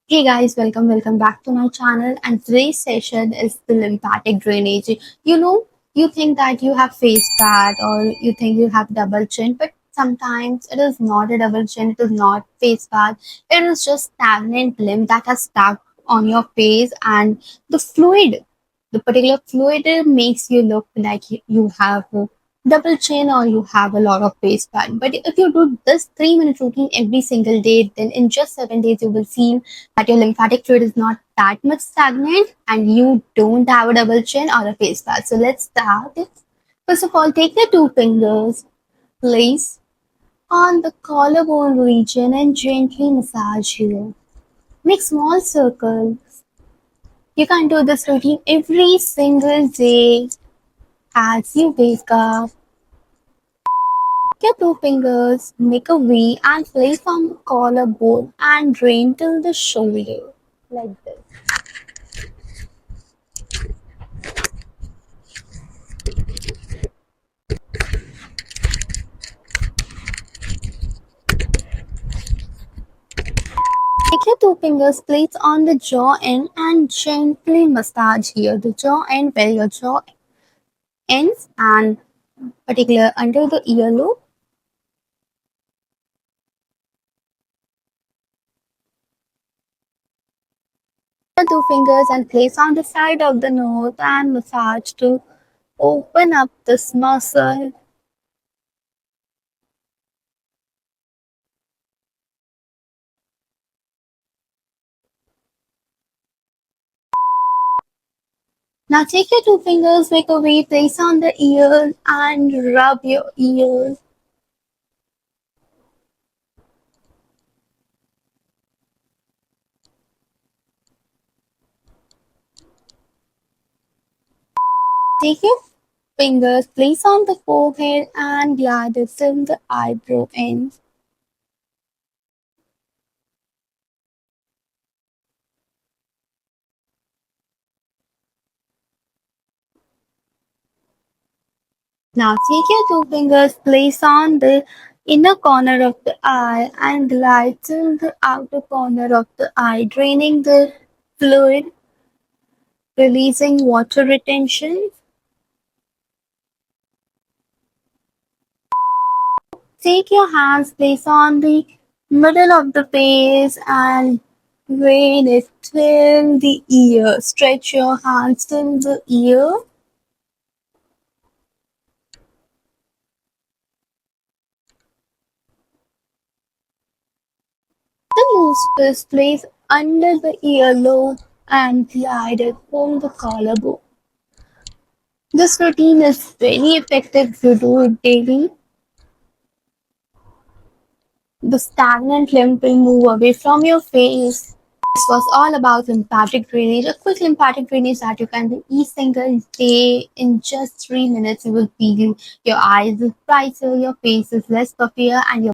Hey guys, welcome back to my channel. And today's session is the lymphatic drainage. You know, you think that you have face fat or you think you have double chin, but sometimes it is not a double chin, it is not face fat, it is just stagnant lymph that has stuck on your face, and the particular fluid makes you look like you have double chin or you have a lot of face fat. But if you do this 3 minute routine every single day, then in just 7 days you will feel that your lymphatic fluid is not that much stagnant and you don't have a double chin or a face fat. So let's start. First of all, take your two fingers, place on the collarbone region and gently massage here. Make small circles. You can do this routine every single day as you wake up. Your two fingers, make a V and place on the collarbone and drain till the shoulder. Like this. Take your two fingers, place on the jaw end and gently massage here. The jaw end where your jaw ends and particular under the earlobe. The two fingers and place on the side of the nose and massage to open up this muscle. Now take your two fingers, make a V, place on the ears and rub your ears. Take your fingers, place on the forehead and glide it till the eyebrow ends. Now take your two fingers, place on the inner corner of the eye and glide till the outer corner of the eye, draining the fluid, releasing water retention. Take your hands, place on the middle of the face and drain it till the ear. Stretch your hands till the ear. The loose twist place under the earlobe and glide it from the collarbone. This routine is very effective if you do it daily. The stagnant lymph will move away from your face. This was all about lymphatic drainage, a quick lymphatic drainage that you can do each single day in just 3 minutes. You will feel your eyes is brighter, your face is less puffier, and your